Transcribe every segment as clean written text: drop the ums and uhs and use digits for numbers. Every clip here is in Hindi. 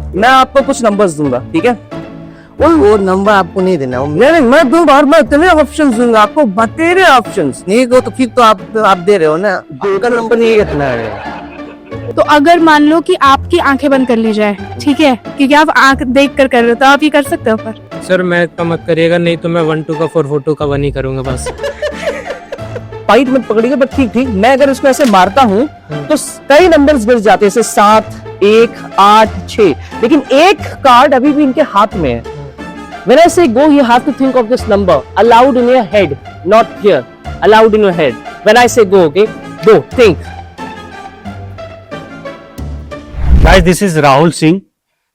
मैं आपको कुछ नंबर्स दूंगा, ठीक है? वो नंबर आपको नहीं देना, नहीं, मैं दूंगा और मैं इतने ऑप्शंस दूंगा आपको, बतेरे ऑप्शंस। नहीं को तो फिर तो आप दे रहे हो ना, उनका नंबर नहीं कितना है। तो अगर मान लो कि आपकी आंखें बंद कर ली जाए, ठीक है, क्योंकि आप आंख देख कर रहे हो, तो आप ये कर सकते हो? पर सर मैथ का मत करिएगा, नहीं तो मैं 1 2 का 4 4 2 का 1 ही करूंगा बस। फाइट मत पकड़िएगा, बट ठीक ठीक। मैं अगर इसको ऐसे मारता हूँ तो कई नंबर्स गिर जाते हैं, जैसे 7, 1, 8, 6, लेकिन एक कार्ड अभी भी इनके हाथ में है। When I say go, you have to think of this number aloud in your head, not here. Aloud in your head. When I say go, okay? Go, think. Guys, this is Rahul Singh.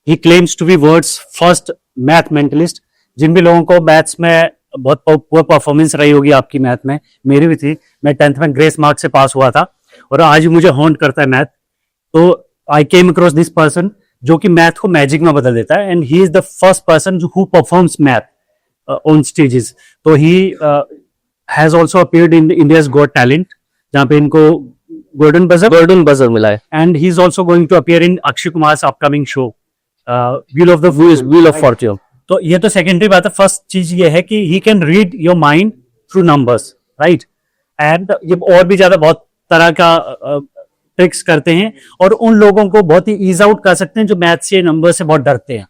He claims to be world's first math mentalist. जिन भी लोगों को मैथ्स में बहुत पुअर परफॉर्मेंस रही होगी आपकी मैथ में, मेरी भी थी। मैं 10th में ग्रेस मार्क से पास हुआ था और आज मुझे हॉन्ट करता है मैथ। तो I came across this person जो कि मैथ को मैजिक में बदल देता है, and he is the first person who performs math on stages. तो he has also appeared in India's got Talent, जहां पे इनको गोल्डन बजर मिला है। And he is also going to appear in Akshay Kumar upcoming show Wheel of Fortune. तो ये तो सेकेंडरी बात है। फर्स्ट चीज ये है कि he can read your mind through numbers, right? And ये और भी ज्यादा बहुत तरह का ट्रिक्स करते हैं और उन लोगों को बहुत ही ईज आउट कर सकते हैं जो मैथ से, नंबर से बहुत डरते हैं,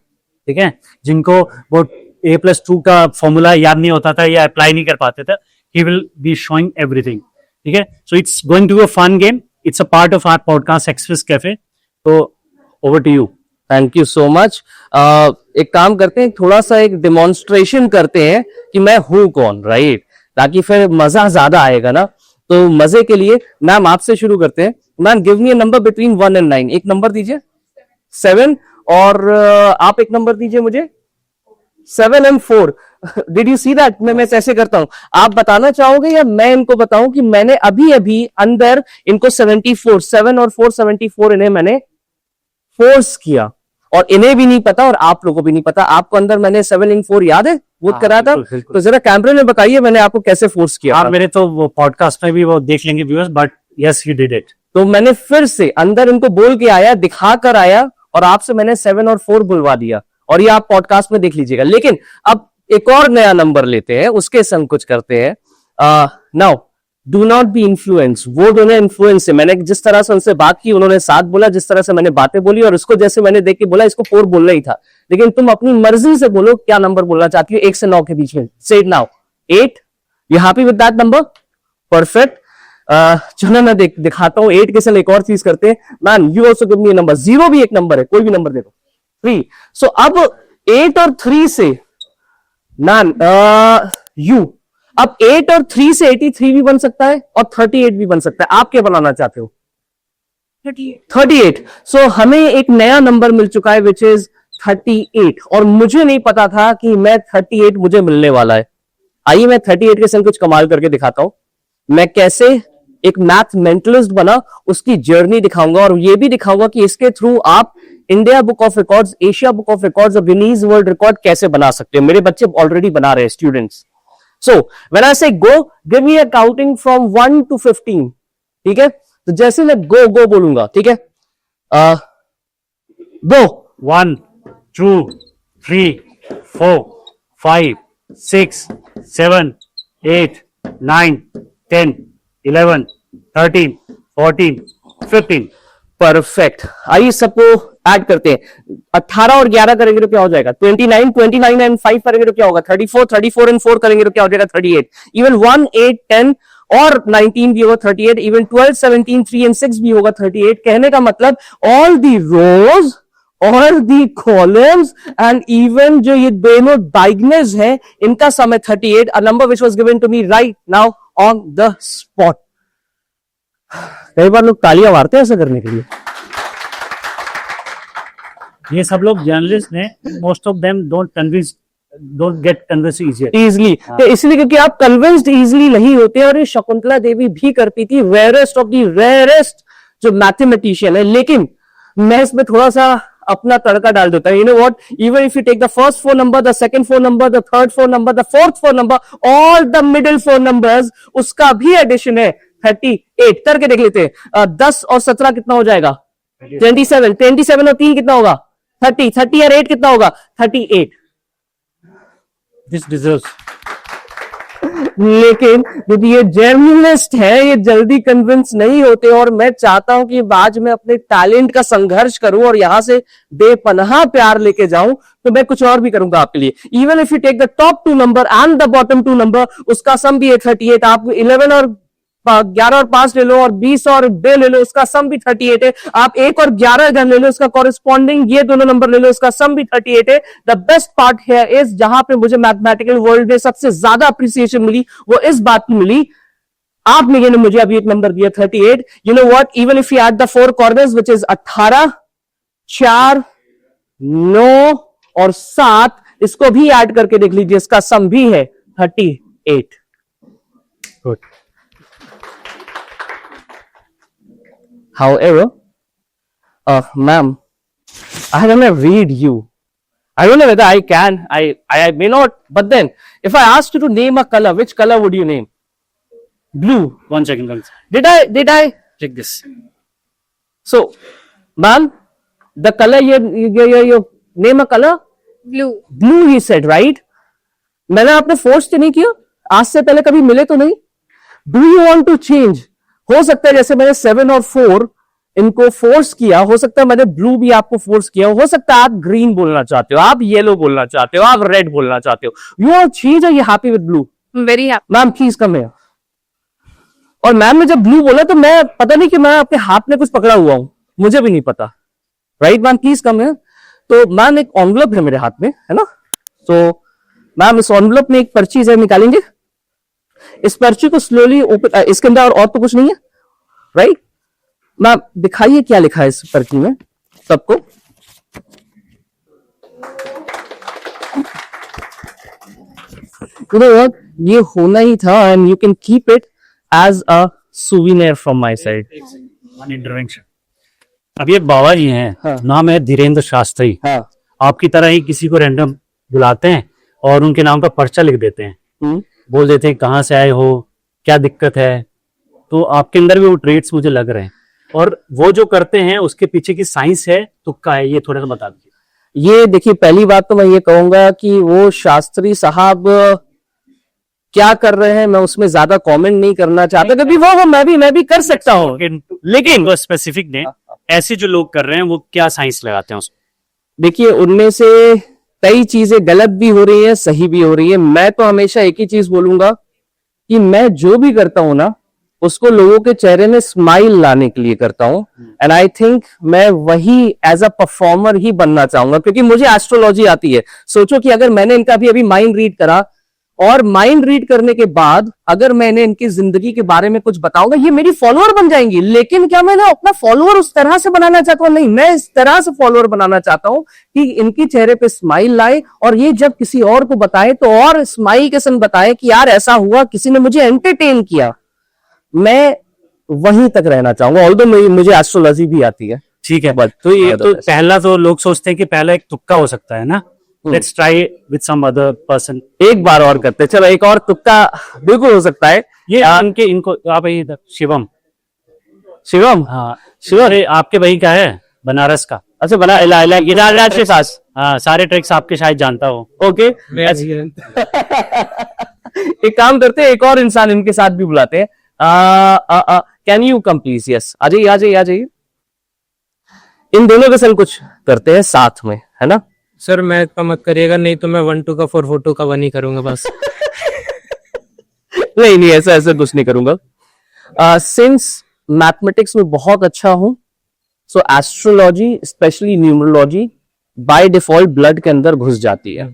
ठीक है? जिनको वो A+2 का फॉर्मूला याद नहीं होता था या अप्लाई नहीं कर पाते थे, he will be showing everything, ठीक है? So it's going to be a fun game, it's a part of our podcast Express Cafe. तो over to you. Thank you so much. एक काम करते हैं, थोड़ा सा एक डेमोन्स्ट्रेशन करते हैं कि मैं हूं कौन, राइट? ताकि फिर मजा ज्यादा आएगा ना। तो मजे के लिए मैम आपसे शुरू करते हैं। Ma'am give me a number between 1 and 9। एक नंबर दीजिए 7, और आप एक नंबर दीजिए मुझे 7 and 4। Did you see that? मैं ऐसे करता हूं, आप बताना चाहोगे या मैं इनको बताऊं कि मैंने अभी अभी अंदर इनको 74, 7 और 4, 74 इन्हें मैंने फोर्स किया, और इन्हें भी नहीं पता और आप लोगों को भी नहीं पता। आपको अंदर मैंने 7 and 4 याद है, वो कराया था? तो जरा कैमरे में बताइए मैंने आपको कैसे फोर्स किया। हाँ, मेरे तो वो पॉडकास्ट में भी वो देख लेंगे viewers, but yes you did it. तो मैंने फिर से अंदर इनको बोल के आया, दिखा कर आया, और आपसे मैंने 7 और 4 बुलवा दिया, और ये आप पॉडकास्ट में देख लीजिएगा। लेकिन अब एक और नया नंबर लेते हैं, उसके संग कुछ करते हैं। Now do not be influence. वो दोनों इन्फ्लुएंस है। मैंने जिस तरह से उनसे बात की, उन्होंने 7 बोला, जिस तरह से मैंने बातें बोली, और इसको जैसे मैंने देख के बोला, इसको 4 बोलना ही था। लेकिन तुम अपनी मर्जी से बोलो क्या नंबर बोलना चाहती हो 1 से 9 के बीच में। से it now. 8। You happy with that number? Perfect. चलो मैं दिखाता हूं 8 के संग एक और चीज करते हैं। Man you also give me a number. 0 भी एक नंबर है, कोई भी नंबर दे दो। 3। सो अब 8 और 3 से मैन यू, अब 8 और 3 से 83 भी बन सकता है और 38 भी बन सकता है। आप क्या बनाना चाहते हो? 38। सो हमें एक नया नंबर मिल चुका है विच इज 38, और मुझे नहीं पता था कि मैं 38 मुझे मिलने वाला है। आइए मैं 38 के संग कुछ कमाल करके दिखाता हूं। मैं कैसे एक मैथ मेंटलिस्ट बना, उसकी जर्नी दिखाऊंगा, और ये भी दिखाऊंगा कि इसके थ्रू आप India book of records, Asia book of records और गिनीज वर्ल्ड रिकॉर्ड कैसे बना सकते हो। मेरे बच्चे ऑलरेडी बना रहे हैं, students. So, when I say go, give me a counting from 1 to 15. ठीक है? तो जैसे मैं go बोलूंगा, ठीक है? Go. 1 2 3 4 5 6 7 8 9 10 11 13 14 15। परफेक्ट। आइए सबको ऐड करते हैं। 18 और 11 करेंगे तो क्या हो जाएगा? 29, 29 एंड 5 करेंगे तो क्या होगा? 34, 34 एंड 4 करेंगे तो क्या हो जाएगा? 38। इवन 1, 8, 10 और 19 भी होगा 38। इवन 12, 17, 3 एंड 6 भी होगा 38। कहने का मतलब ऑल दी रोज और दी कॉलम्स एंड इवन जो ये दोनों डायगोनल्स हैं, इनका सम है 38, a number which was given to me right now on the spot. कई बार लोग तालियां मारते हैं ऐसा करने के लिए। ये सब लोग जर्नलिस्ट ने, most of them don't get convince easily. तो इसलिए क्योंकि आप कन्विंस्ड इजीली नहीं होते, और ये शकुंतला देवी भी करती थी, रेयरेस्ट ऑफ दी रेयरेस्ट जो मैथमेटिशियन है। लेकिन मैं इसमें थोड़ा सा अपना तड़का डाल देता है। You know what, even if you take the first 4 number, the second 4 number, the third 4 number, the fourth 4 number, all the middle 4 numbers, उसका भी एडिशन है 38। करके देख लेते हैं। 10 और 17 कितना हो जाएगा? 27। 27 और 3 कितना होगा? 30 और 8 कितना होगा? 38। This deserves. लेकिन यदि ये जर्नलिस्ट है, ये जल्दी कन्विंस नहीं होते, और मैं चाहता हूं कि आज मैं अपने टैलेंट का संघर्ष करूं और यहां से बेपनाह प्यार लेके जाऊं, तो मैं कुछ और भी करूंगा आपके लिए। Even if you take the top 2 number and the bottom 2 number, उसका सम भी है 38। आप 11 और 11 और 5 ले लो और 20 और 2 ले लो, उसका सम भी 38 है। आप 1 और 11 अगर ले लो, इसका कॉरेस्पॉन्डिंग ये दोनों नंबर ले लो, इसका सम भी 38 है। The best part here is, जहां पे मुझे मैथमेटिकल वर्ल्ड में सबसे ज्यादा अप्रिसिएशन मिली, वो इस बात की मिली, आपने ये मुझे अभी एक नंबर दिया 38। You know what, even if you add the 4 corners which is 18, 4, 9 और 7, इसको भी ऐड करके देख लीजिए, इसका सम भी है 38। Good. However, ma'am, I don't know read you. I don't know whether I can. I may not. But then, if I asked you to name a color, which color would you name? Blue. 1 second. Did I? Check this. So, ma'am, the color you name a color. Blue. Blue he said, right? मैंने आपने फोर्स तो नहीं किया, आज से पहले कभी मिले तो नहीं। Do you want to change? हो सकता है जैसे मैंने 7 और 4 इनको फोर्स किया, हो सकता है मैंने ब्लू भी आपको फोर्स किया, हो सकता है आप ग्रीन बोलना चाहते हो, आप येलो बोलना चाहते हो, आप रेड बोलना चाहते हो। You want change, are you happy with blue? Very happy. Ma'am please come here. और मैम ने जब ब्लू बोला तो मैं, पता नहीं कि मैं अपने हाथ में कुछ पकड़ा हुआ हूं, मुझे भी नहीं पता। Right ma'am, please come here. तो मैम एक एनवलप है मेरे हाथ में, है ना? तो मैम इस एनवलप में एक पर्ची है, निकालेंगे इस पर्ची को स्लोली ओपन, इसके अंदर और तो कुछ नहीं है, राइट? मैम दिखाइए क्या लिखा है इस पर्ची में सबको। ये होना ही था, and you can keep it as a souvenir from my side. One intervention. अभी एक बाबा जी हैं, हाँ। नाम है धीरेन्द्र शास्त्री। हाँ। आपकी तरह ही किसी को रैंडम बुलाते हैं और उनके नाम का पर्चा लिख देते हैं, बोल देते हैं कहाँ से आए हो, क्या दिक्कत है। तो आपके अंदर भी वो ट्रेड्स मुझे लग रहे हैं, और वो जो करते हैं उसके पीछे की साइंस है, तुक्का है, ये थोड़ा सा बता दीजिए। ये देखिए, पहली बात तो मैं ये कहूंगा कि वो शास्त्री साहब क्या कर रहे हैं, मैं उसमें ज्यादा कमेंट नहीं करना चाहता, क्योंकि वो मैं भी कर सकता हूँ, लेकिन वो स्पेसिफिक ने ऐसे जो लोग कर रहे हैं वो क्या साइंस लगाते हैं उसमें? देखिए उनमें से कई चीजें गलत भी हो रही है, सही भी हो रही है। मैं तो हमेशा एक ही चीज बोलूंगा कि मैं जो भी करता हूं ना, उसको लोगों के चेहरे में स्माइल लाने के लिए करता हूं, एंड आई थिंक मैं वही एज अ परफॉर्मर ही बनना चाहूंगा, क्योंकि मुझे एस्ट्रोलॉजी आती है। सोचो कि अगर मैंने इनका भी अभी माइंड रीड करा, और माइंड रीड करने के बाद अगर मैंने इनकी जिंदगी के बारे में कुछ बताऊंगा, ये मेरी फॉलोअर बन जाएंगी। लेकिन क्या मैं ना अपना फॉलोअर उस तरह से बनाना चाहता हूं? नहीं, मैं इस तरह से फॉलोअर बनाना चाहता हूं कि इनके चेहरे पे स्माइल लाए, और ये जब किसी और को बताए तो और स्माइल के संग बताए कि यार ऐसा हुआ, किसी ने मुझे एंटरटेन किया। मैं वहीं तक रहना चाहूंगा, ऑल्दो मुझे एस्ट्रोलॉजी भी आती है। ठीक है, तो ये तो पहला तो लोग सोचते हैं कि पहला एक तुक्का हो सकता है ना। Let's try with some other person. एक बार और करते, चलो एक और तुक्का बिल्कुल हो सकता है। ये इनको आप इधर शिवम। हाँ शिवम, अरे आपके भाई का है बनारस का। अच्छा बना इलाज के पास। हाँ, सारे ट्रिक्स आपके शायद जानता हो। ओके, एक काम करते हैं, एक और इंसान इनके साथ भी बुलाते हैं। Can you come please? Yes, आ जाइए आ जाइए आ जाइए। इन दोनों के संग कुछ करते हैं साथ में, है ना? सर मैथ का मत करिएगा, नहीं तो मैं 1 2 का 4 4 2 का 1 ही करूंगा बस। नहीं ऐसा कुछ नहीं करूंगा। सिंस मैथमेटिक्स में बहुत अच्छा हूं, so astrology specially numerology by default blood के अंदर घुस जाती है।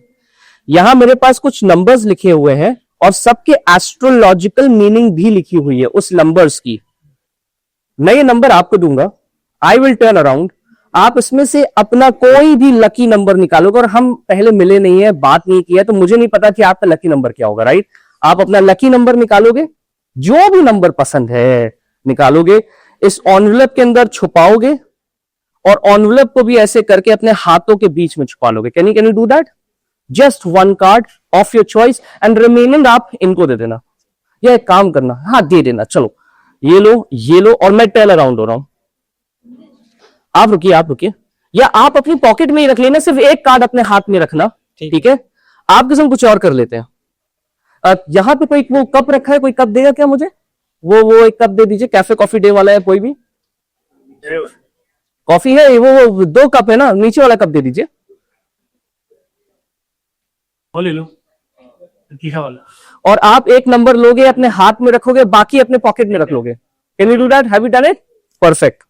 यहां मेरे पास कुछ नंबर्स लिखे हुए हैं और सबके एस्ट्रोलॉजिकल मीनिंग भी लिखी हुई है उस नंबर्स की। मैं ये नंबर आपको दूंगा, आई विल टर्न अराउंड, आप इसमें से अपना कोई भी लकी नंबर निकालोगे। और हम पहले मिले नहीं है, बात नहीं की है, तो मुझे नहीं पता कि आपका लकी नंबर क्या होगा, राइट? आप अपना लकी नंबर निकालोगे, जो भी नंबर पसंद है निकालोगे, इस एनवलप के अंदर छुपाओगे, और एनवलप को भी ऐसे करके अपने हाथों के बीच में छुपा लोगे। Can you do that? Just 1 card of your choice, and remaining आप इनको दे देना, या एक काम करना, हाँ दे देना, चलो ये लो, और मैं टेल अराउंड हो रहा हूं। आप रुकिए या आप अपनी पॉकेट में ही रख लेना, सिर्फ एक कार्ड अपने हाथ में रखना, ठीक है। आपके संग कुछ और कर लेते हैं। यहाँ पे कोई वो कप रखा है, कोई कप देगा क्या मुझे? वो एक कप दे दीजिए, कैफे कॉफी डे वाला है कोई भी? कॉफी है वो 2 कप है ना, नीचे वाला कप दे दीजिए। वो ले लो तीखा वाला। और आप एक नंबर लोगे, अपने हाथ में रखोगे, बाकी अपने पॉकेट में रख लोगे। Can you do that? Have you done it? Perfect.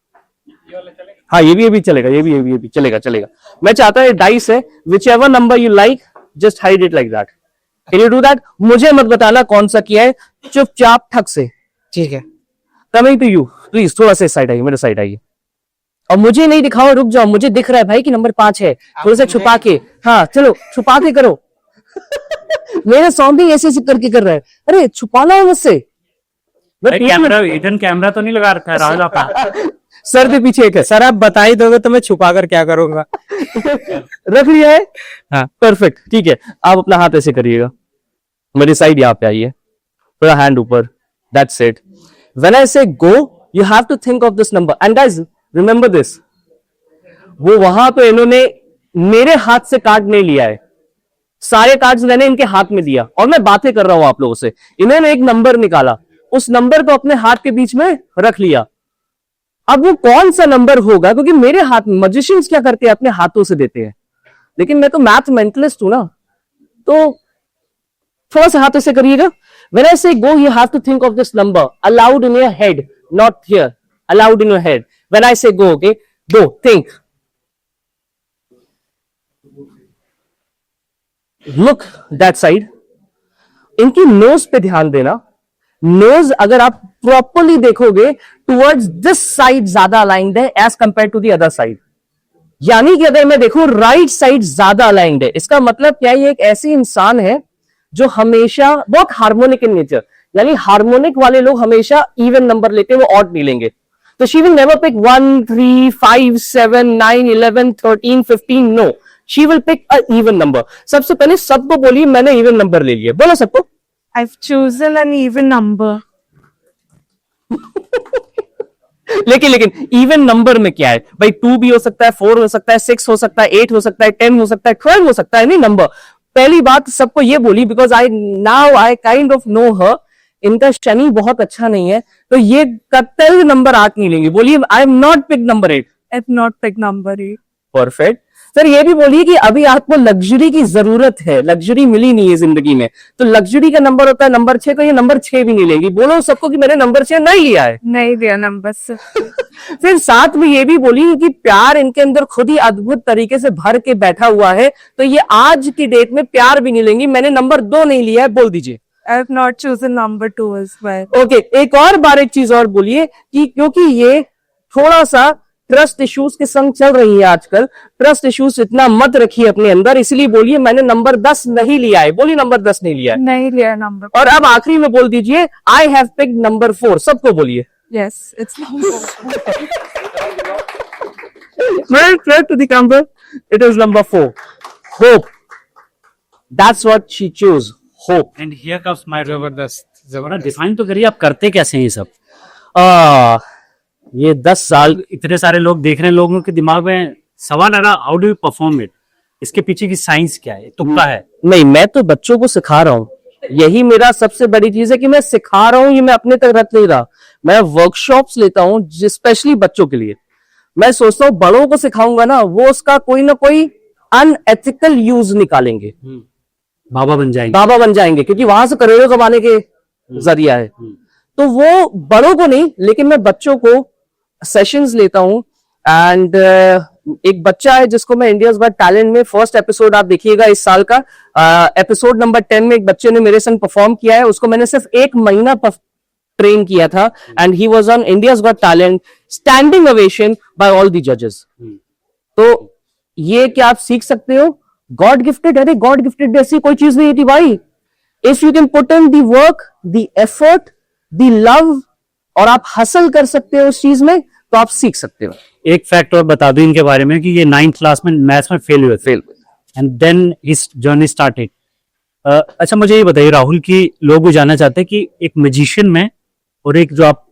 हाँ, ये भी चलेगा, ये भी चलेगा। मैं चाहता हूं डाइस है, which ever number you like, just hide it like that. Can you do that? मुझे मत बताना कौन सा किया है, चुपचाप ठग से। ठीक है। कमिंग टू यू, प्लीज थोड़ा सा साइड आइए, मेरे साइड आइए। और मुझे नहीं दिखाओ, रुक जाओ, मुझे दिख रहा है भाई कि नंबर 5 है। थोड़ा सा छुपा के, हाँ चलो छुपा के करो। मेरा साउंडिंग ऐसे करके कर रहा है। अरे छुपाना है मुझसे। कैमरा, हिडन कैमरा तो नहीं लगा रखा है राहुल आपका? सर के पीछे एक है। सर आप बता ही दोगे तो मैं छुपा कर क्या करूंगा। रख लिया है? हाँ परफेक्ट, ठीक है। आप अपना हाथ ऐसे करिएगा, मेरी साइड यहाँ पे आइए, पूरा हैंड ऊपर, that's it. When I say go, you have to think of this number and guys remember this. वो वहां पे इन्होंने मेरे हाथ से कार्ड नहीं लिया है, सारे कार्ड्स मैंने इनके हाथ में दिया और मैं बातें कर रहा हूं आप लोगों से। इन्होंने एक नंबर निकाला, उस नंबर को अपने हाथ के बीच में रख लिया। अब वो कौन सा नंबर होगा, क्योंकि मेरे हाथ में, मैजिशियंस क्या करते हैं अपने हाथों से देते हैं, लेकिन मैं तो मैथमेटिकलिस्ट हूं ना, तो थोड़ा सा हाथ ऐसे करिएगा। When I say go, you have to think of this number aloud in your head, not here. Aloud in your head. When I say go, okay, go, think. Look that side. इनकी नोज पे ध्यान देना। नोज अगर आप प्रॉपरली देखोगे, टुवर्ड्स दिस साइड ज्यादा अलाइंड है as compare to the other side. यानी कि अगर मैं देखूं राइट साइड ज्यादा अलाइंड है, इसका मतलब क्या, ये एक ऐसी इंसान है जो हमेशा बहुत हार्मोनिक इन नेचर, यानी हार्मोनिक वाले लोग हमेशा इवन नंबर लेते हैं, वो ऑड नहीं लेंगे। तो she will never pick 1, 3, 5, 7, 9, 11, 13, 15, no, she will pick a even number. सबसे पहले सबको बोलिए मैंने इवन नंबर ले लिया, बोलो सबको। I've chosen an even number. लेकिन इवन नंबर में क्या है भाई? 2 भी हो सकता है, 4 हो सकता है, 6 हो सकता है, 8 हो सकता है, 10 हो सकता है, 12 हो सकता है, नहीं नंबर। पहली बात सबको ये बोली, because I kind of know her, इनका शनि बहुत अच्छा नहीं है, तो ये कतई नंबर 8 नहीं लेंगे। बोलिए I am not pick number 8। I've not picked number 8. Perfect. Sir ये भी बोलिए कि अभी आपको लग्जरी की जरूरत है, लग्जरी मिली नहीं है जिंदगी में, तो लग्जरी का नंबर होता है नंबर 6 को, ये नंबर 6 भी नहीं लेगी। बोलो सबको कि मैंने नंबर 6 नहीं लिया है। नहीं दिया नंबर से। फिर साथ में ये भी बोली कि प्यार इनके अंदर खुद ही अद्भुत तरीके से भर के बैठा हुआ है, तो ये आज की डेट में प्यार भी नहीं लेंगी। मैंने नंबर 2 नहीं लिया है, बोल दीजिए। I've not chosen number 2 as well. Okay, एक और बार एक चीज और बोलिए कि क्योंकि ये थोड़ा सा ट्रस्ट इश्यूज के संग चल रही है आजकल, ट्रस्ट इश्यूज इतना मत रखिए अपने अंदर, इसलिए बोलिए मैंने नंबर 10 नहीं लिया है। बोलिए नंबर 10 नहीं लिया है। नहीं लिया नंबर। और अब आखिरी में बोल दीजिए आई हैव पिक्ड नंबर 4, सबको बोलिए। Yes, it's number 4. To the number, it is number 4. Hope. That's what she chose. Hope. And here comes my जबरदस्त जबरदस्त। डिफाइन तो करिए, आप करते कैसे हैं ये सब? ये 10 साल इतने सारे लोग देख रहे हैं, लोगों के दिमाग में सवाल है ना, how do you perform it? इसके पीछे की साइंस क्या है? तुक्का है? नहीं, मैं तो बच्चों को सिखा रहा हूँ, यही मेरा सबसे बड़ी चीज है कि मैं सिखा रहा हूँ, ये मैं अपने तक रख नहीं रहा। मैं वर्कशॉप्स लेता हूँ स्पेशली बच्चों के लिए। मैं सोचता हूँ बड़ों को सिखाऊंगा ना, वो उसका कोई ना कोई अनएथिकल यूज निकालेंगे, बाबा बन जाएंगे। बाबा बन जाएंगे, क्योंकि वहां से करोड़ों कमाने के जरिया है। तो वो बड़ों को नहीं, लेकिन मैं बच्चों को सेशंस लेता हूं। एंड एक बच्चा है जिसको मैं इंडियाज गॉट टैलेंट में, फर्स्ट एपिसोड आप देखिएगा इस साल का, एपिसोड नंबर 10 में एक बच्चे ने मेरे संग परफॉर्म किया है। उसको मैंने सिर्फ 1 महीना ट्रेन किया था and he was on India's got talent, standing ovation by all the जजेस। तो ये क्या आप सीख सकते हो? God gifted. अरे गॉड गिफ्टेड ऐसी कोई चीज नहीं थी भाई। If you can put in the work, the effort, the love, और आप हासिल कर सकते हो उस चीज में, तो आप सीख सकते हो। एक फैक्ट और बता दूं इनके बारे में कि ये 9th क्लास में मैथ्स में फेल हुए थे, and then his journey started. अच्छा मुझे ये बताइए राहुल, कि लोग वो जानना चाहते हैं कि एक मैजिशियन में और एक जो आप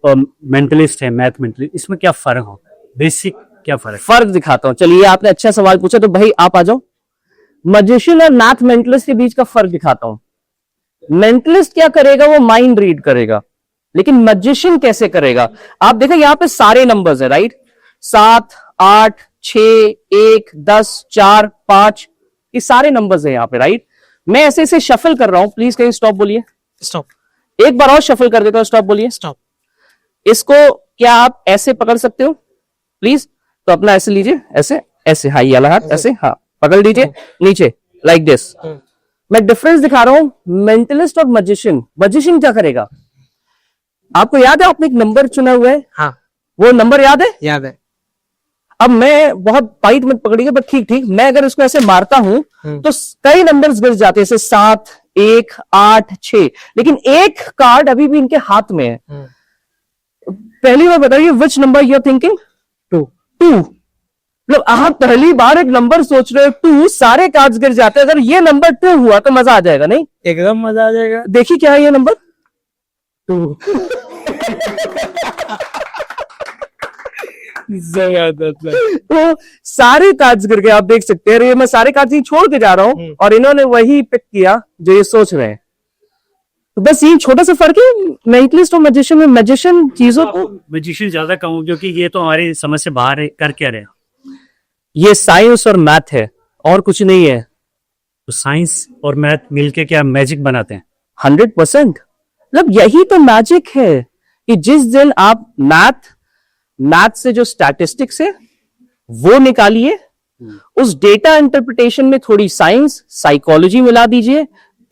मेंटलिस्ट है, मैथ मेंटलिस्ट, इसमें क्या फर्क हो? बेसिक क्या फर्क? फर्क दिखाता हूं। चलिए, आपने अच्छा सवाल पूछा, तो भाई आप आ जाओ। मजिशियन और मैथ मेंटलिस्ट के बीच का फर्क दिखाता हूं। मेंटलिस्ट क्या करेगा, वो माइंड रीड करेगा, लेकिन मजिशियन कैसे करेगा? आप देखो यहां पे सारे नंबर्स है, राइट? 7, 8, 6, 1, 10, 4, 5, ये सारे नंबर्स है यहाँ पे, राइट? मैं ऐसे ऐसे शफल कर रहा हूं। प्लीज कहीं स्टॉप बोलिए। स्टॉप। एक बार और शफल कर देता हूं, स्टॉप बोलिए। स्टॉप। इसको क्या आप ऐसे पकड़ सकते हो प्लीज? तो अपना ऐसे लीजिए, ऐसे ऐसे, हाँ, ये वाला हाथ ऐसे, हाँ, पकड़ लीजिए नीचे, लाइक दिस। मैं डिफरेंस दिखा रहा हूं मेंटलिस्ट और मजिशियन। मजिशियन क्या करेगा? आपको याद है, आपने एक नंबर चुना हुआ है, हाँ, वो नंबर याद है? याद है। अब मैं बहुत टाइट मत पकड़िएगा, पर ठीक ठीक, मैं अगर इसको ऐसे मारता हूं तो कई नंबर्स गिर जाते हैं, जैसे 7, 1, 8, 6, लेकिन एक कार्ड अभी भी इनके हाथ में है। पहली बार बताइए, which number you are thinking? 2। 2। मतलब आप पहली बार एक नंबर सोच रहे हो 2, सारे कार्ड्स गिर जाते हैं। अगर ये नंबर 2 हुआ तो मजा आ जाएगा, नहीं? एकदम मजा आ जाएगा। देखिए क्या है ये नंबर 2। जबरदस्त। तो सारे कार्ड्स गिर गए, आप देख सकते हैं। ये मैं सारे कार्ड्स ही छोड़ के जा रहा हूं और इन्होंने वही पिक किया जो ये सोच रहे हैं। तो बस ये छोटा सा फर्क है मेंटलिस्ट और मैजिशियन में। मैजिशियन चीजों को, मजिशियन ज्यादा कहूँ क्योंकि ये तो हमारी समझ से बाहर है, कर क्या रहे हैं? ये साइंस और मैथ है और कुछ नहीं है। तो साइंस और मैथ मिलके क्या मैजिक बनाते हैं? 100%। मतलब यही तो मैजिक है कि जिस दिन आप मैथ से जो स्टैटिस्टिक्स है वो निकालिए, उस डेटा इंटरप्रिटेशन में थोड़ी साइंस, साइकोलॉजी मिला दीजिए।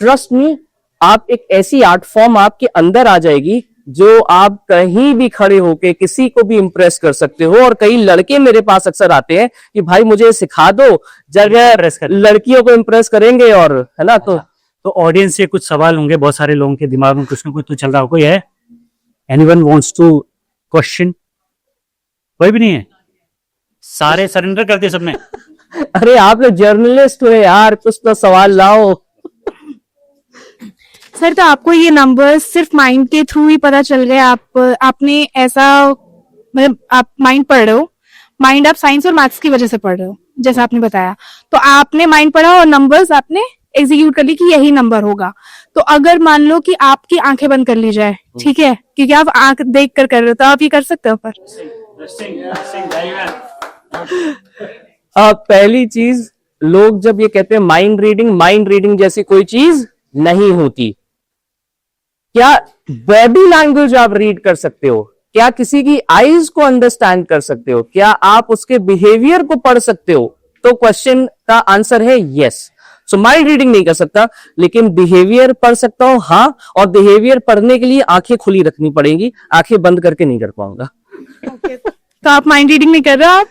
ट्रस्ट मी, आप एक ऐसी आर्ट फॉर्म आपके अंदर आ जाएगी जो आप कहीं भी खड़े होके किसी को भी इंप्रेस कर सकते हो। और कई लड़के मेरे पास अक्सर आते हैं कि भाई मुझे सिखा दो, जगह लड़कियों को इंप्रेस करेंगे, और है ना। तो ऑडियंस से कुछ सवाल होंगे, बहुत सारे लोगों के दिमाग में कुछ ना कुछ तो चल रहा हो। कोई है? Anyone wants to question? कोई भी नहीं है? सारे सरेंडर करते सबने? अरे आप लोग जर्नलिस्ट हो यार, कुछ तो सवाल लाओ। सर, तो आपको ये नंबर सिर्फ माइंड के थ्रू ही पता चल गए? आपने ऐसा, मतलब आप माइंड पढ़ रहे हो, माइंड आप साइंस और मैथ्स की वजह से पढ़ रहे हो, जैसा आपने बताया। तो आपने माइंड पढ़ा और नंबर्स आपने एग्जीक्यूट कर ली कि यही नंबर होगा। तो अगर मान लो कि आपकी आंखें बंद कर ली जाए, ठीक है, क्योंकि आप आंख देख कर रहे हो, तो आप ये कर सकते हो? पर पहली चीज, लोग जब ये कहते हैं माइंड रीडिंग जैसी कोई चीज नहीं होती। क्या बॉडी लैंग्वेज आप रीड कर सकते हो? क्या किसी की आईज को अंडरस्टैंड कर सकते हो? क्या आप उसके बिहेवियर को पढ़ सकते हो? तो क्वेश्चन का आंसर है यस। सो माइंड रीडिंग नहीं कर सकता, लेकिन बिहेवियर पढ़ सकता हूं, हाँ। और बिहेवियर पढ़ने के लिए आंखें खुली रखनी पड़ेगी, आंखें बंद करके नहीं कर पाऊंगा। तो आप माइंड रीडिंग नहीं कर रहे हो, आप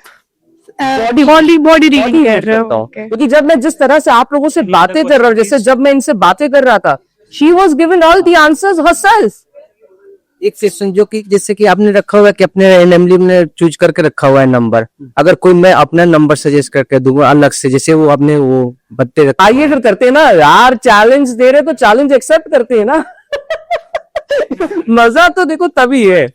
बॉडी रीडिंग कर रहे हो। क्योंकि जब मैं जिस तरह से आप लोगों से बातें कर रहा हूँ, जैसे जब मैं इनसे बातें कर रहा था, she was given all the answers herself. एक सेक्शन जो कि जैसे कि आपने रखा हुआ है कि अपने रैंडमली ने चूज करके रखा हुआ है नंबर, अगर कोई मैं अपना नंबर सजेस्ट करके दूंगा अलग से, जैसे वो आपने वो बत्ते रखा। आइए फिर करते हैं ना यार, चैलेंज दे रहे तो चैलेंज एक्सेप्ट करते हैं ना। मजा तो देखो तभी है।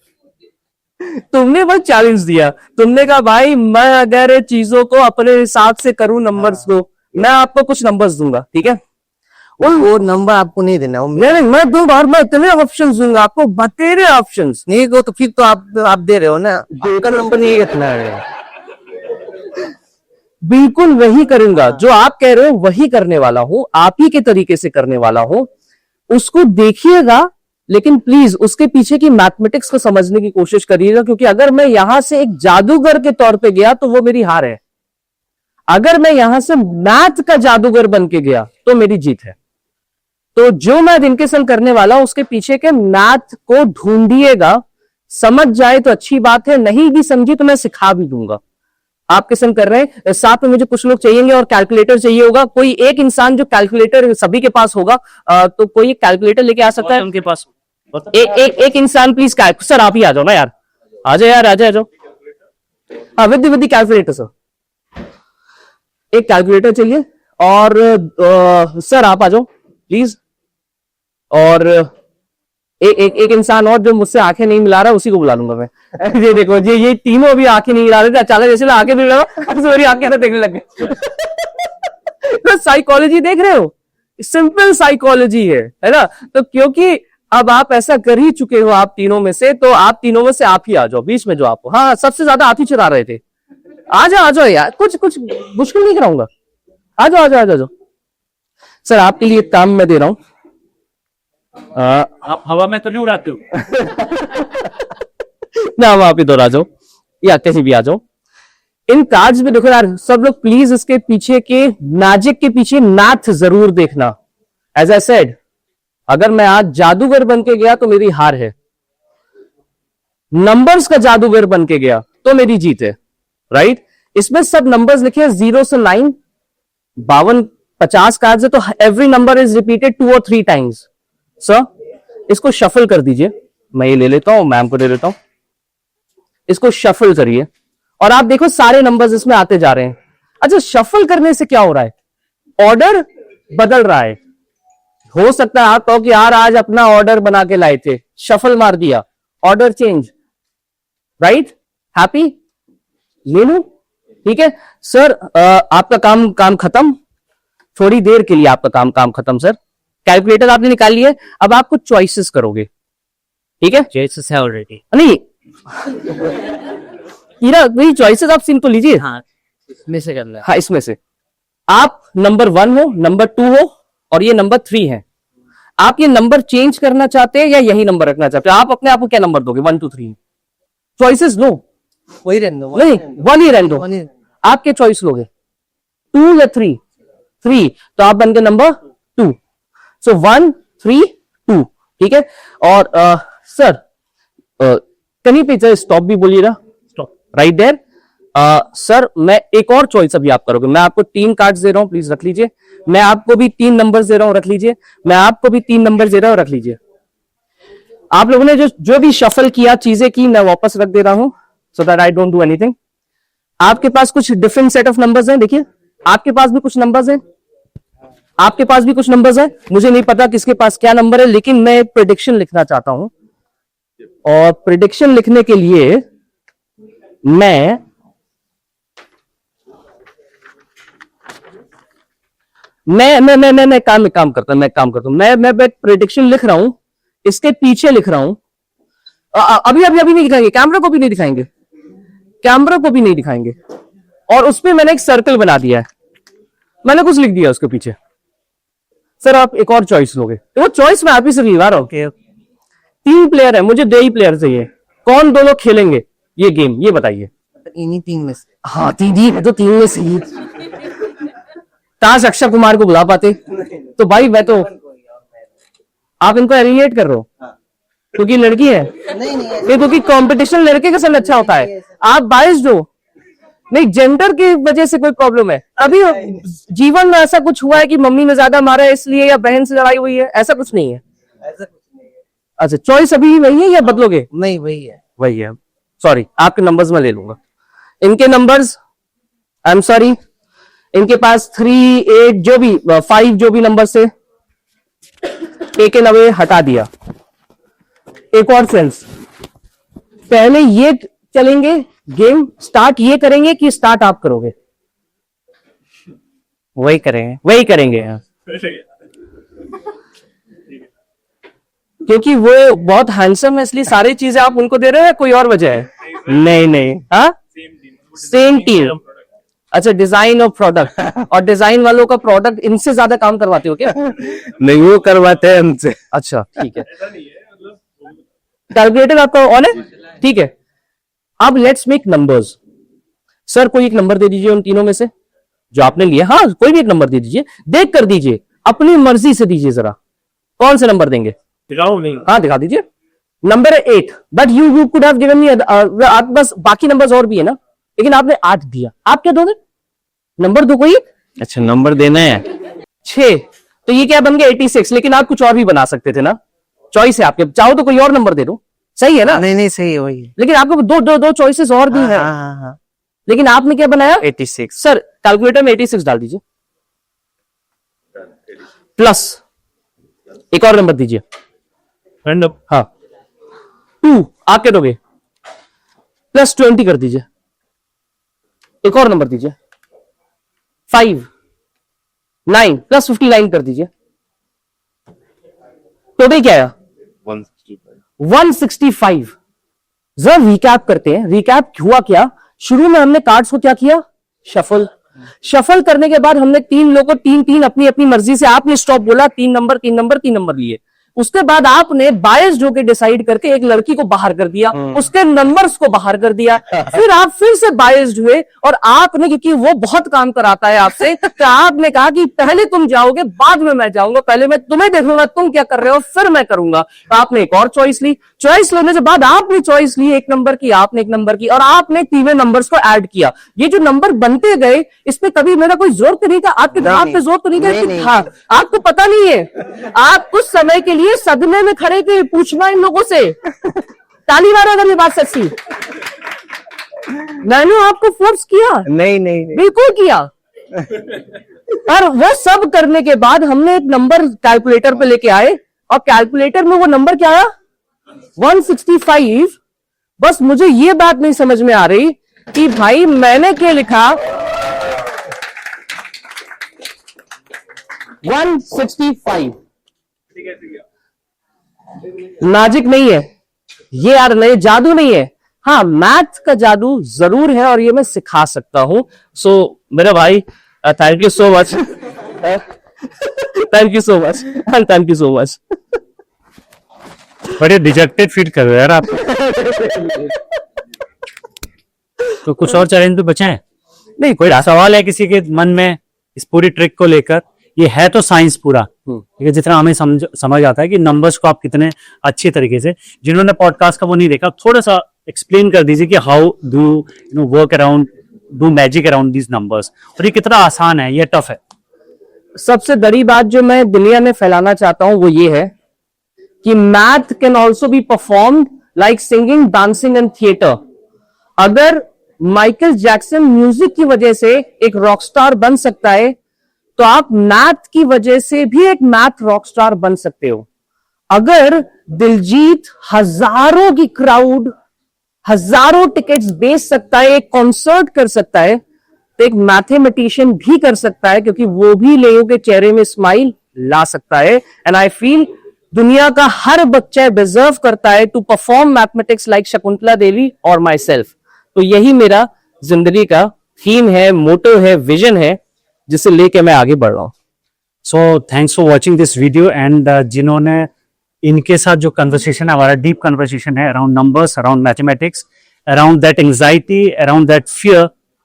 तुमने बस चैलेंज दिया, तुमने कहा भाई मैं अगर चीजों को अपने हिसाब से करूं, नंबर्स को, मैं आपको कुछ नंबर्स दूंगा, ठीक है? वो नंबर आपको नहीं देना, वो नहीं, मैं दूंगा और मैं इतने ऑप्शंस दूंगा आपको, बतेरे ऑप्शंस। नहीं, वो तो फिर तो आप दे रहे हो ना, उनका नंबर नहीं रखना है। बिल्कुल वही करूंगा जो आप कह रहे हो, वही करने वाला हूं, आप ही के तरीके से करने वाला हूं। उसको देखिएगा, लेकिन प्लीज उसके पीछे की मैथमेटिक्स को समझने की कोशिश करिएगा, क्योंकि अगर मैं यहां से एक जादूगर के तौर पे गया तो वो मेरी हार है। अगर मैं यहां से मैथ का जादूगर बन के गया तो मेरी जीत है। तो जो मैं दिन के संग करने वाला हूं, उसके पीछे के मैथ को ढूंढिएगा। समझ जाए तो अच्छी बात है, नहीं भी समझी तो मैं सिखा भी दूंगा। आपके संग कर रहे हैं, साथ में मुझे कुछ लोग चाहिए और कैलकुलेटर चाहिए होगा। कोई एक इंसान जो कैलकुलेटर सभी के पास होगा, तो कोई एक कैलकुलेटर लेके आ सकता है उनके पास। एक इंसान प्लीज। सर आप ही आ जाओ ना यार, आ जाओ यार, आ जाओ। हाँ, विद कैलकुलेटर सर, एक कैलकुलेटर चाहिए। और सर आप आ जाओ प्लीज। और एक इंसान और जो मुझसे आंखें नहीं मिला रहा उसी को बुला लूंगा मैं। ये देखो ये तीनों भी आंखें नहीं मिला रहे थे, अचानक जैसे आंखें मिला अब मेरी आंखें देखने लग गई। तो साइकोलॉजी देख रहे हो, सिंपल साइकोलॉजी है ना। तो क्योंकि अब आप ऐसा कर ही चुके हो आप तीनों में से, तो आप तीनों में से आप ही आ जाओ बीच में जो आपको, हाँ सबसे ज्यादा आप ही चुरा रहे थे। आ जाओ यार, कुछ मुश्किल नहीं कराऊंगा, आ जाओ। सर आपके लिए काम मैं दे रहा हूं, आप हवा में तो नहीं उड़ाते हो? ना वहां पे दोहरा जाओ या कहीं भी आ जाओ। इन कार्ड्स में देखो यार सब लोग प्लीज इसके पीछे के मैजिक के पीछे मैथ जरूर देखना। एज आई सेड, अगर मैं आज जादूगर बन के गया तो मेरी हार है, नंबर्स का जादूगर बन के गया तो मेरी जीत है, राइट। इसमें सब नंबर्स लिखे 0 से 9, 52-50 कार्ड्स है, तो एवरी नंबर इज रिपीटेड 2 और 3 टाइम्स। सर इसको शफल कर दीजिए, मैं ये ले लेता हूं, मैम को दे देता हूं, इसको शफल करिए और आप देखो सारे नंबर्स इसमें आते जा रहे हैं। अच्छा, शफल करने से क्या हो रहा है, ऑर्डर बदल रहा है। हो सकता है आप कहो कि यार आज अपना ऑर्डर बना के लाए थे, शफल मार दिया, ऑर्डर चेंज, राइट, हैप्पी, ले लो, ठीक है। सर आपका काम खत्म, थोड़ी देर के लिए आपका काम खत्म। सर कैलकुलेटर आपने निकाल लिया, अब आप कुछ चॉइसेस करोगे, ठीक है। चॉइसेस है ऑलरेडी। नहीं हीरा, वही चॉइसेस आप सिम तो लीजिए। हाँ, इसमें से करना है। हाँ, इसमें से आप नंबर 1 हो, नंबर 2 हो और ये नंबर 3 है। आप ये नंबर चेंज करना चाहते हैं या यही नंबर रखना चाहते हैं? आप अपने आप को क्या नंबर दोगे? 1 2 3 चॉइसेस लो। वही रहने दो। नहीं, 1 ही रहने दो। आप क्या चॉइस लोगे, 2 या 3? 3, तो आप बन गए नंबर 2। सो 1 3 2, ठीक है। और सर कहीं पे स्टॉप भी बोलिएगा, स्टॉप राइट देयर। सर मैं एक और चॉइस अभी आप करोगे, मैं आपको 3 कार्ड्स दे रहा हूं, प्लीज रख लीजिए। मैं आपको भी 3 नंबर दे रहा हूं, रख लीजिए। मैं आपको भी 3 नंबर दे रहा हूं, रख लीजिए। आप लोगों ने जो भी शफल किया, चीजें की, मैं वापस रख दे रहा हूं so that I don't do anything. आपके पास कुछ डिफरेंट सेट ऑफ नंबर्स हैं, देखिए आपके पास भी कुछ नंबर्स हैं, आपके पास भी कुछ नंबर्स हैं। मुझे नहीं पता किसके पास क्या नंबर है, लेकिन मैं प्रेडिक्शन लिखना चाहता हूं और प्रेडिक्शन लिखने के लिए मैं काम करता हूं। मैं प्रेडिक्शन लिख रहा हूं, इसके पीछे लिख रहा हूं। अभी नहीं दिखाएंगे, कैमरा को भी नहीं दिखाएंगे, कैमरा को भी नहीं दिखाएंगे। और उसपे मैंने एक सर्कल बना दिया है, मैंने कुछ लिख दिया उसके पीछे। सर आप एक और चॉइस लोगे, तो वो चॉइस मैं आप ही से दिलवा रहा हूं। 3 प्लेयर है, मुझे 2 ही प्लेयर चाहिए। कौन दोनों खेलेंगे ये गेम, ये बताइए। इन्हीं 3 में से। हाँ 3 ही है, तो 3 में से ही। काश अक्षय कुमार को बुला पाते, तो भाई मैं तो, आप इनको एलिमिनेट कर रहे हो क्योंकि लड़की है? नहीं, क्योंकि कंपटीशन लड़के के साथ अच्छा होता है, आप बायस्ड हो। नहीं, जेंडर की वजह से कोई प्रॉब्लम है? अभी जीवन में ऐसा कुछ हुआ है कि मम्मी ने ज्यादा मारा है इसलिए, या बहन से लड़ाई हुई है? ऐसा कुछ नहीं है। अच्छा, चॉइस अभी वही है या बदलोगे? नहीं, वही है। वही है, सॉरी आपके नंबर्स में ले लूंगा। इनके नंबर्स, आई एम सॉरी, इनके पास 3 8 जो भी 5 जो भी नंबर से एक के नवे हटा दिया। एक और फ्रेंड्स, पहले ये चलेंगे गेम, स्टार्ट ये करेंगे कि स्टार्ट आप करोगे? वही करेंगे। वही करेंगे क्योंकि वो बहुत हैंडसम है इसलिए सारी चीजें आप उनको दे रहे हो या कोई और वजह है? नहीं, हाँ सेम टीम। अच्छा, डिजाइन और प्रोडक्ट, और डिजाइन वालों का प्रोडक्ट इनसे ज्यादा काम करवाते हो क्या? नहीं, वो करवाते हैं हमसे। अच्छा ठीक है, कैलकुलेटर आपका ऑन है, ठीक है। अब लेट्स मेक नंबर्स। सर कोई एक नंबर दे दीजिए उन तीनों में से जो आपने लिए। हाँ कोई भी एक नंबर दे दीजिए, देख कर दीजिए, अपनी मर्जी से दीजिए। जरा कौन से नंबर देंगे? दिखाओ नहीं। हाँ दिखा दीजिए। नंबर है 8, but you could have given me, बस बाकी नंबर्स और भी है ना, लेकिन आपने 8 दिया। आप क्या दोगे? नंबर दो कोई। अच्छा, नंबर देना है 6, तो ये क्या बन गया 86, लेकिन आप कुछ और भी बना सकते थे ना, चॉइस है आपके, चाहो तो कोई और नंबर दे दो, सही है ना? नहीं, सही है, वही है। लेकिन आपको दो चॉइसेस और भी हैं। हाँ। लेकिन आपने क्या बनाया? 86। सर कैलकुलेटर में 86 डाल दीजिए, प्लस एक और नंबर दीजिए, एंड अप हाँ 2 आप क्या दोगे? +20 कर दीजिए, एक और नंबर दीजिए, 5 9 +59 कर दीजिए, टोटल क्या आया? 165। जरा रिकैप करते हैं, रिकैप हुआ क्या? शुरू में हमने कार्ड्स को क्या किया? शफल करने के बाद हमने 3 लोगों को 3 अपनी अपनी मर्जी से, आपने स्टॉप बोला, 3 नंबर लिए। उसके बाद आपने बायस्ड होकर डिसाइड करके एक लड़की को बाहर कर दिया, उसके नंबर्स को बाहर कर दिया, फिर आप फिर से बायस्ड हुए और आपने, क्योंकि वो बहुत काम कराता है आपसे, तो आपने कहा कि पहले तुम जाओगे बाद में मैं जाऊंगा, पहले मैं तुम्हें देख लूंगा तुम क्या कर रहे हो फिर मैं करूंगा। तो आपने एक और चॉइस ली, चॉइस लेने के बाद आपने चॉइस ली 1 नंबर की, आपने 1 नंबर की, और आपने तीनों नंबर्स को ऐड किया। ये जो नंबर बनते गए इसमें कभी मेरा कोई जोर तो नहीं था, आपके दिमाग पे जोर तो नहीं था? हाँ, आपको पता नहीं है, आप कुछ समय के लिए सदमे में खड़े थे, पूछना इन लोगों से। ताली मारो अगर ये बात सच्ची। मैंने आपको फोर्स किया? नहीं नहीं नहीं। बिल्कुल किया। और वो सब करने के बाद हमने एक नंबर कैलकुलेटर पे लेके आए और कैलकुलेटर में वो नंबर क्या आया? 165। बस मुझे ये बात नहीं समझ में आ रही कि भाई मैंने क्या लिखा? 165। मैजिक नहीं है ये यार, नहीं जादू नहीं है। हाँ, मैथ का जादू जरूर है और ये मैं सिखा सकता हूं। सो मेरा भाई, thank you so much, thank you so much, thank you so much. बड़े डिजेक्टेड फील कर रहे हो यार आप। तो कुछ और चैलेंज तो बचे हैं? नहीं, कोई सवाल है किसी के मन में इस पूरी ट्रिक को लेकर? ये है तो साइंस पूरा, ठीक है, जितना हमें समझ आता है कि नंबर्स को आप कितने अच्छी तरीके से, जिन्होंने पॉडकास्ट का वो नहीं देखा, थोड़ा सा एक्सप्लेन कर दीजिए कि how do you know work around, do magic around these numbers, और ये कितना आसान है, ये टफ है। सबसे बड़ी बात जो मैं दुनिया में फैलाना चाहता हूं वो ये है कि math can also be performed like singing, dancing and theatre. अगर माइकल जैक्सन म्यूजिक की वजह से एक रॉक स्टार बन सकता है, तो आप मैथ की वजह से भी एक मैथ रॉक स्टार बन सकते हो। अगर दिलजीत हजारों की क्राउड, हजारों टिकट्स बेच सकता है, एक कॉन्सर्ट कर सकता है, तो एक मैथमेटिशियन भी कर सकता है, क्योंकि वो भी लोगों के चेहरे में स्माइल ला सकता है। एंड आई फील दुनिया का हर बच्चा डिजर्व करता है to perform mathematics like Shakuntala Devi और माई सेल्फ। तो यही मेरा जिंदगी का थीम है, मोटो है, विजन है, जिसे लेके मैं आगे बढ़ रहा हूं। So thanks for watching this video. And जिन्होंने इनके साथ जो कन्वर्सेशन है, हमारा डीप कन्वर्सेशन है around numbers, around mathematics, around that anxiety, around that fear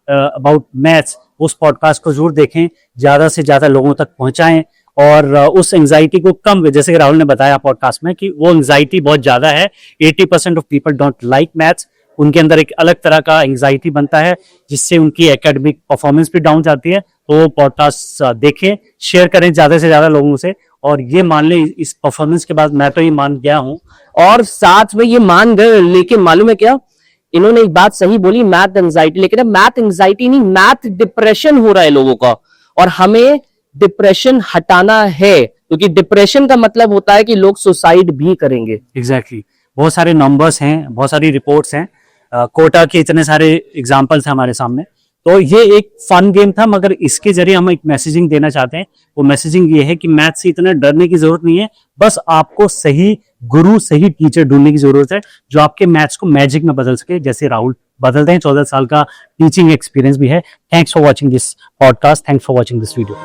about maths, उस पॉडकास्ट को जरूर देखें, ज्यादा से ज्यादा लोगों तक पहुंचाएं और उस एंग्जाइटी को कम, जैसे कि राहुल ने बताया पॉडकास्ट में कि वो एंग्जाइटी बहुत ज्यादा है। 80% of people don't like maths, उनके अंदर एक अलग तरह का एंग्जाइटी बनता है जिससे उनकी एकेडमिक परफॉर्मेंस भी डाउन जाती है। तो पॉडकास्ट देखें, शेयर करें ज्यादा से ज्यादा लोगों से, और ये मान लें इस परफॉर्मेंस के बाद मैं तो ये मान गया हूं, और साथ में ये मान गए, लेकिन मालूम है क्या, इन्होंने एक बात सही बोली, मैथ एंजाइटी, लेकिन अब मैथ एंजाइटी नहीं, मैथ डिप्रेशन हो रहा है लोगों का, और हमें डिप्रेशन हटाना है, क्योंकि डिप्रेशन का मतलब होता है कि लोग सुसाइड भी करेंगे। एग्जैक्टली बहुत सारे नंबर्स हैं, बहुत सारी रिपोर्ट्स हैं, कोटा के इतने सारे एग्जाम्पल्स हैं हमारे सामने। तो ये एक फन गेम था, मगर इसके जरिए हम एक मैसेजिंग देना चाहते हैं। वो मैसेजिंग ये है कि मैथ से इतना डरने की जरूरत नहीं है, बस आपको सही गुरु, सही टीचर ढूंढने की जरूरत है जो आपके मैथ्स को मैजिक में बदल सके, जैसे राहुल बदलते हैं। 14 साल का टीचिंग एक्सपीरियंस भी है। Thanks for watching this podcast, thanks for watching this video.